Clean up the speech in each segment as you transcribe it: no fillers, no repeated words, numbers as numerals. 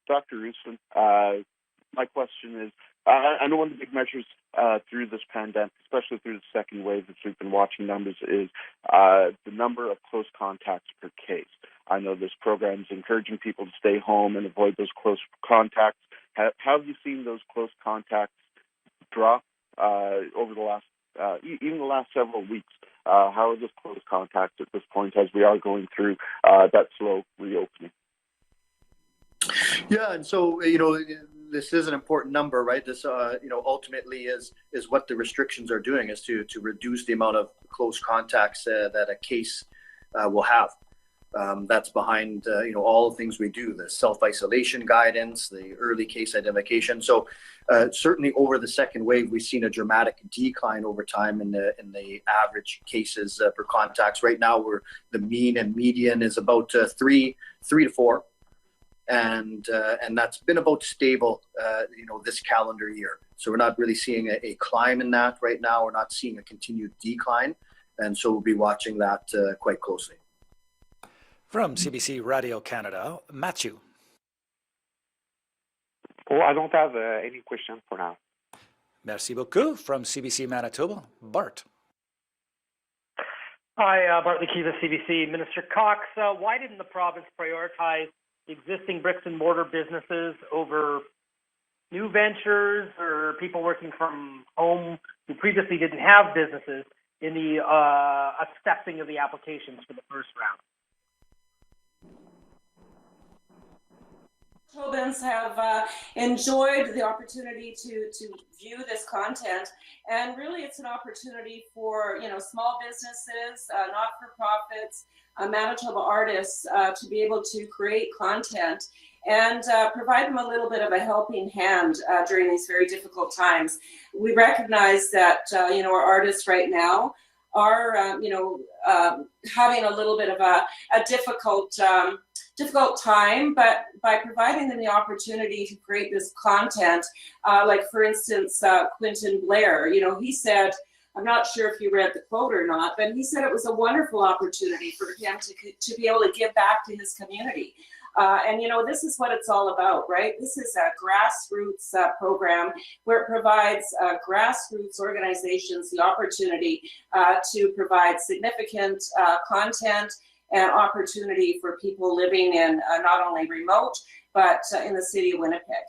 Dr. Roussin, my question is, I know one of the big measures through this pandemic, especially through the second wave, which we've been watching numbers, is the number of close contacts per case. I know this program is encouraging people to stay home and avoid those close contacts. Have you seen those close contacts drop over the last, even the last several weeks? How are those close contacts at this point as we are going through that slow reopening? Yeah, and so, this is an important number, right? This, ultimately is what the restrictions are doing, is to reduce the amount of close contacts that a case will have. That's behind, all the things we do, the self-isolation guidance, the early case identification. So certainly over the second wave, we've seen a dramatic decline over time in the average cases per contacts. Right now, the mean and median is about 3 to 4. And that's been about stable, this calendar year. So we're not really seeing a climb in that right now. We're not seeing a continued decline. And so we'll be watching that quite closely. From CBC Radio Canada, Matthew. Oh, I don't have any question for now. Merci beaucoup. From CBC Manitoba, Bart. Hi, Bart Lekiva, CBC. Minister Cox, why didn't the province prioritize existing bricks and mortar businesses over new ventures or people working from home who previously didn't have businesses in the assessing of the applications for the first round? Manitobans have enjoyed the opportunity to view this content, and really it's an opportunity for small businesses, not-for-profits, Manitoba artists to be able to create content and provide them a little bit of a helping hand during these very difficult times. We recognize that our artists right now are having a little bit of a difficult time, but by providing them the opportunity to create this content, like for instance, Quentin Blair, he said, I'm not sure if you read the quote or not, but he said it was a wonderful opportunity for him to be able to give back to his community. And this is what it's all about, right? This is a grassroots program where it provides grassroots organizations the opportunity to provide significant content and opportunity for people living in not only remote, but in the city of Winnipeg.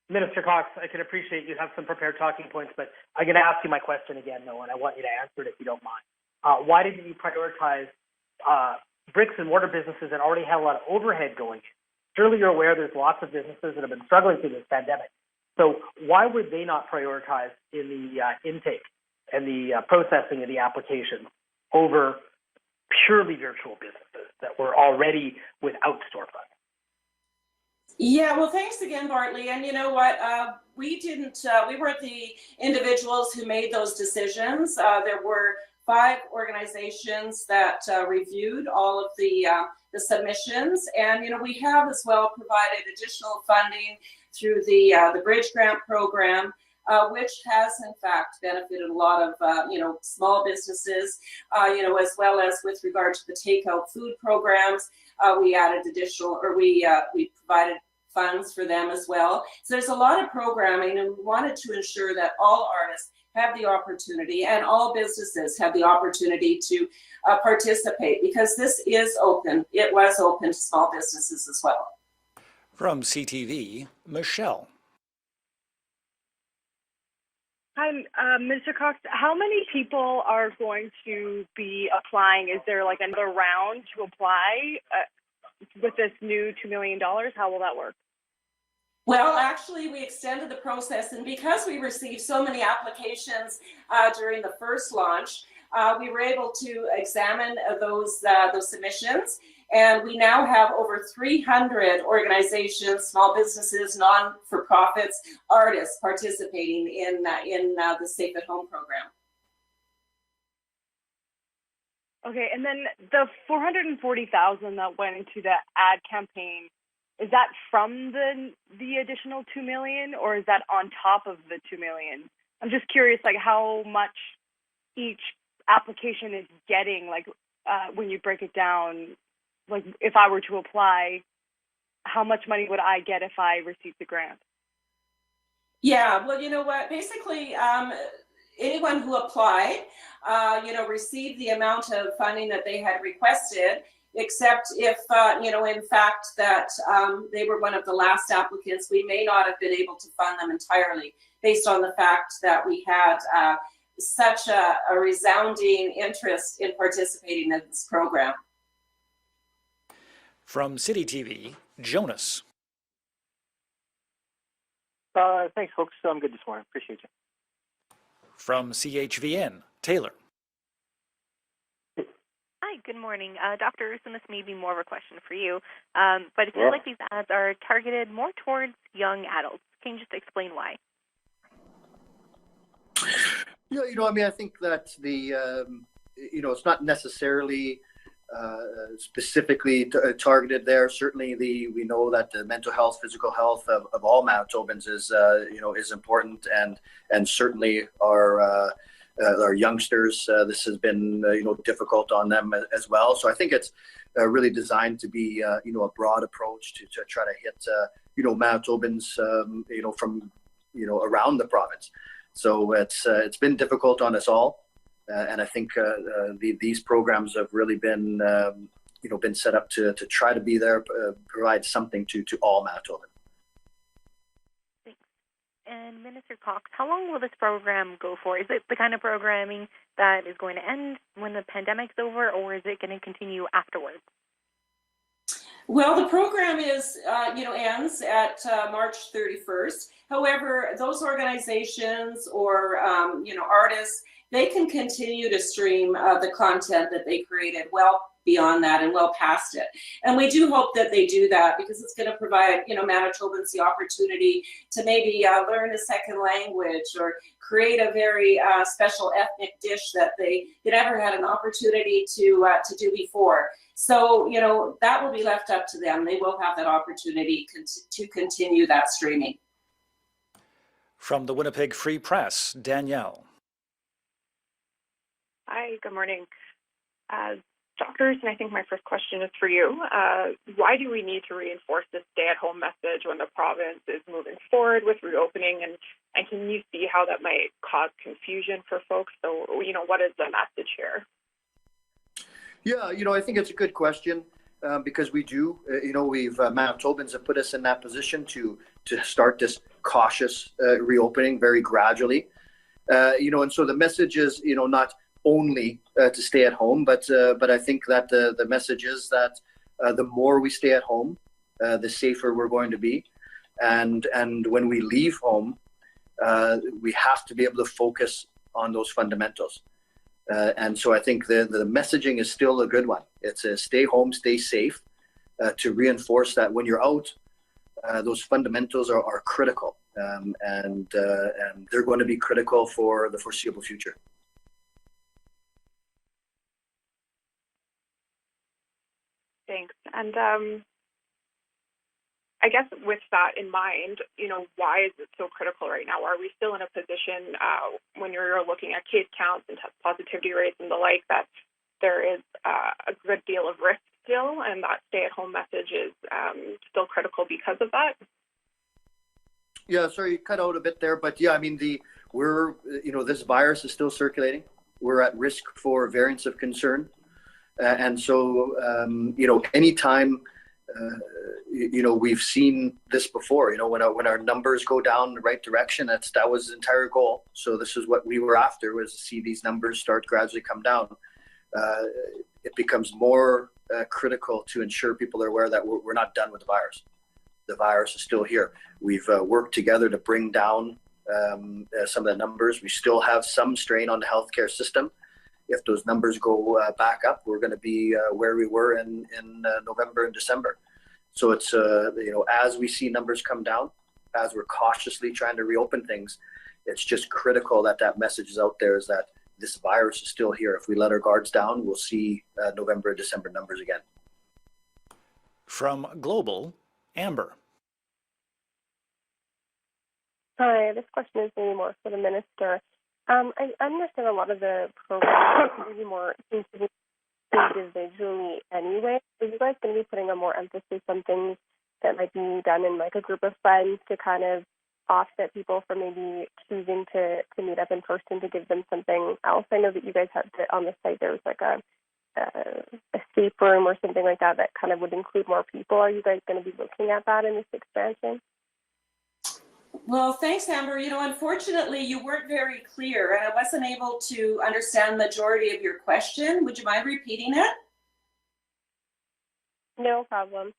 Minister Cox, I can appreciate you have some prepared talking points, but I'm going to ask you my question again, though, and I want you to answer it if you don't mind. Why didn't you prioritize bricks and mortar businesses that already have a lot of overhead going in? Surely you're aware there's lots of businesses that have been struggling through this pandemic. So why were they not prioritized in the intake and the processing of the applications over purely virtual businesses that were already without storefronts? Yeah, well, thanks again, Bartley. And you know what? We weren't the individuals who made those decisions. There were 5 organizations that reviewed all of the submissions, and we have as well provided additional funding through the Bridge Grant program, which has in fact benefited a lot of small businesses, as well as with regard to the takeout food programs. We added we provided funds for them as well. So there's a lot of programming, and we wanted to ensure that all artists have the opportunity and all businesses have the opportunity to participate, because this is open. It was open to small businesses as well. From CTV, Michelle. Hi, Mr. Cox. How many people are going to be applying? Is there like another round to apply with this new $2 million? How will that work? Well, actually, we extended the process, and because we received so many applications during the first launch, we were able to examine those submissions, and we now have over 300 organizations, small businesses, non-for-profits, artists participating in the Safe at Home program. Okay, and then the $440,000 that went into the ad campaign, is that from the additional $2 million, or is that on top of the $2 million? I'm just curious, like how much each application is getting, like when you break it down. Like if I were to apply, how much money would I get if I received the grant? Yeah, well, you know what? Basically, anyone who applied, received the amount of funding that they had requested, except if, in fact, that they were one of the last applicants, we may not have been able to fund them entirely based on the fact that we had such a resounding interest in participating in this program. From City TV, Jonas. Thanks, folks. I'm good this morning. Appreciate you. From CHVN, Taylor. Hi, good morning. Dr. Roussin, this may be more of a question for you, but it seems like these ads are targeted more towards young adults. Can you just explain why? Yeah, I think that it's not necessarily specifically targeted there. Certainly, we know that the mental health, physical health of all Manitobans is important, and certainly our youngsters. This has been difficult on them as well. So I think it's really designed to be a broad approach to try to hit Manitobans from around the province. So it's been difficult on us all. And I think these programs have really been set up to try to be there, provide something to all Manitobans. Thanks. And Minister Cox, how long will this program go for? Is it the kind of programming that is going to end when the pandemic's over, or is it going to continue afterwards? Well, the program ends at March 31st. However, those organizations or, artists, they can continue to stream the content that they created well beyond that and well past it. And we do hope that they do that because it's going to provide, Manitobans the opportunity to maybe learn a second language or create a very special ethnic dish that they never had an opportunity to do before. So, that will be left up to them. They will have that opportunity to continue that streaming. From the Winnipeg Free Press, Danielle. Hi, good morning. Doctors, and I think my first question is for you. Why do we need to reinforce this stay-at-home message when the province is moving forward with reopening? And can you see how that might cause confusion for folks? So, what is the message here? Yeah, I think it's a good question because we do, we've Manitobans have put us in that position to start this cautious reopening very gradually. And so the message is, not only to stay at home, but I think that the message is that the more we stay at home, the safer we're going to be. And when we leave home, we have to be able to focus on those fundamentals. And so I think the messaging is still a good one. It's a stay home, stay safe, to reinforce that when you're out, those fundamentals are critical, and they're going to be critical for the foreseeable future. Thanks. And I guess with that in mind, why is it so critical right now? Are we still in a position when you're looking at case counts and test positivity rates and the like that there is a good deal of risk still, and that stay-at-home message is still critical because of that? Yeah, sorry, you cut out a bit there, but yeah, I mean, this virus is still circulating. We're at risk for variants of concern, and so anytime. We've seen this before. When our numbers go down in the right direction, that was the entire goal. So this is what we were after, was to see these numbers start gradually come down. It becomes more critical to ensure people are aware that we're not done with the virus. The virus is still here. We've worked together to bring down some of the numbers. We still have some strain on the healthcare system. If those numbers go back up, we're going to be where we were in November and December. So it's as we see numbers come down, as we're cautiously trying to reopen things, it's just critical that message is out there, is that this virus is still here. If we let our guards down, we'll see November and December numbers again. From Global, Amber. Hi, this question is maybe more for the minister. I understand a lot of the programs maybe more seems to be individually anyway. Are you guys going to be putting a more emphasis on things that might be done in like a group of friends to kind of offset people from maybe choosing to meet up in person to give them something else? I know that you guys have on the site there was like a escape room or something like that that kind of would include more people. Are you guys going to be looking at that in this expansion? Well, thanks, Amber. Unfortunately, you weren't very clear, and I wasn't able to understand the majority of your question. Would you mind repeating it? No problem.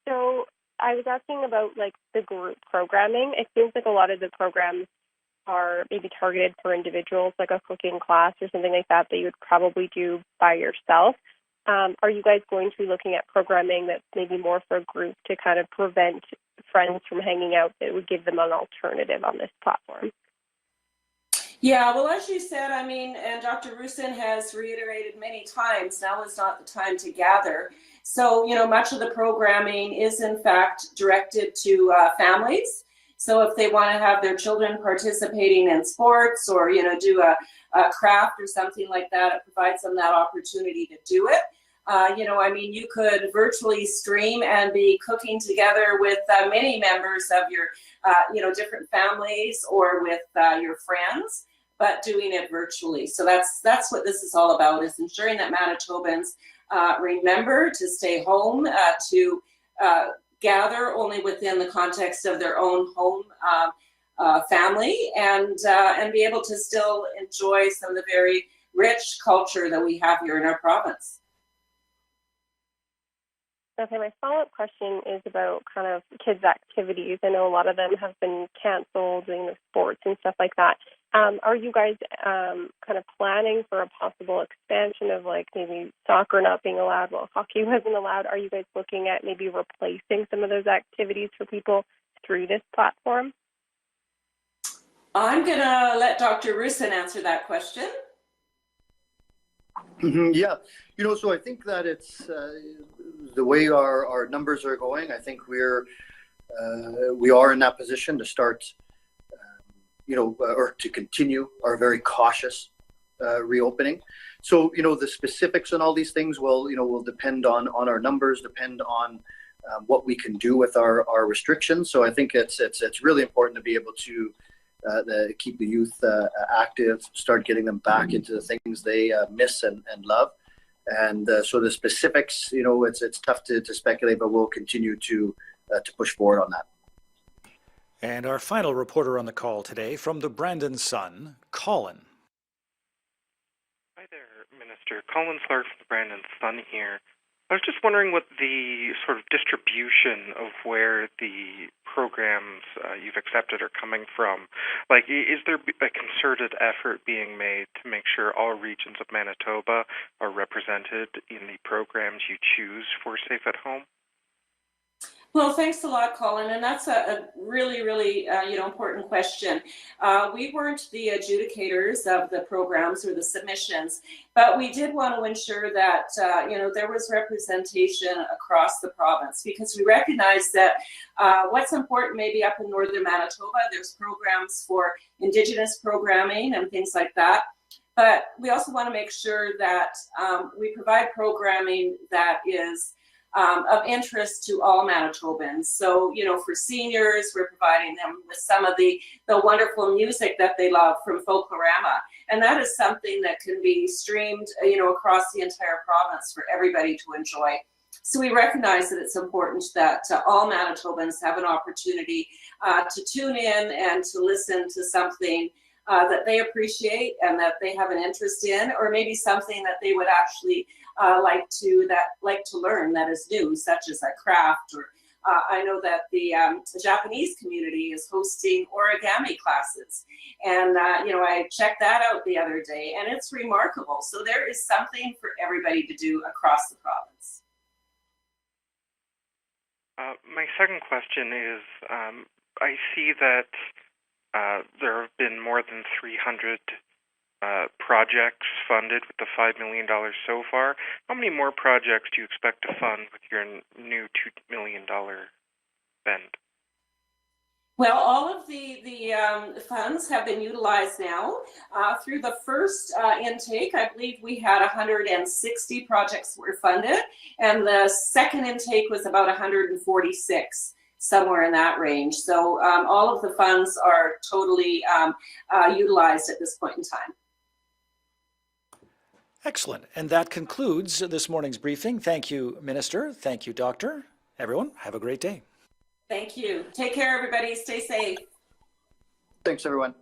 So I was asking about like the group programming. It seems like a lot of the programs are maybe targeted for individuals, like a cooking class or something like that you would probably do by yourself. Are you guys going to be looking at programming that's maybe more for a group to kind of prevent friends from hanging out that would give them an alternative on this platform? Yeah, well, as you said, and Dr. Roussin has reiterated many times, now is not the time to gather. So, much of the programming is in fact directed to families. So if they want to have their children participating in sports or, do a craft or something like that, it provides them that opportunity to do it. You could virtually stream and be cooking together with many members of your, different families or with your friends, but doing it virtually. So that's what this is all about, is ensuring that Manitobans remember to stay home, to gather only within the context of their own home family, and be able to still enjoy some of the very rich culture that we have here in our province. Okay, my follow-up question is about kind of kids' activities. I know a lot of them have been canceled, doing the sports and stuff like that. Are you guys kind of planning for a possible expansion of like maybe soccer not being allowed while hockey wasn't allowed? Are you guys looking at maybe replacing some of those activities for people through this platform? I'm going to let Dr. Roussin answer that question. Yeah, so I think that it's the way our numbers are going. I think we are in that position to start, or to continue our very cautious reopening. So the specifics and all these things will depend on our numbers, depend on what we can do with our restrictions. So I think it's really important to be able to keep the youth active, start getting them back into the things they miss and love. And so the specifics, it's tough to speculate, but we'll continue to push forward on that. And our final reporter on the call today from the Brandon Sun, Colin. Hi there, Minister. Colin Clark from the Brandon Sun here. I was just wondering what the sort of distribution of where the programs you've accepted are coming from. Like, is there a concerted effort being made to make sure all regions of Manitoba are represented in the programs you choose for Safe at Home? Well, thanks a lot, Colin, and that's a really, really important question. We weren't the adjudicators of the programs or the submissions, but we did want to ensure that there was representation across the province, because we recognize that what's important maybe up in northern Manitoba, there's programs for Indigenous programming and things like that. But we also want to make sure that we provide programming that is of interest to all Manitobans. So, for seniors, we're providing them with some of the wonderful music that they love from Folklorama. And that is something that can be streamed, across the entire province for everybody to enjoy. So we recognize that it's important that all Manitobans have an opportunity to tune in and to listen to something that they appreciate and that they have an interest in, or maybe something that they would actually like to learn that is new, such as a craft. Or I know that the Japanese community is hosting origami classes, and I checked that out the other day, and it's remarkable. So there is something for everybody to do across the province. My second question is, I see that there have been more than 300 projects funded with the $5 million so far. How many more projects do you expect to fund with your new $2 million spend? Well, all of the funds have been utilized now. Through the first intake, I believe we had 160 projects were funded, and the second intake was about 146, somewhere in that range. So all of the funds are totally utilized at this point in time. Excellent. And that concludes this morning's briefing. Thank you, Minister. Thank you, Doctor. Everyone, have a great day. Thank you. Take care, everybody. Stay safe. Thanks, everyone.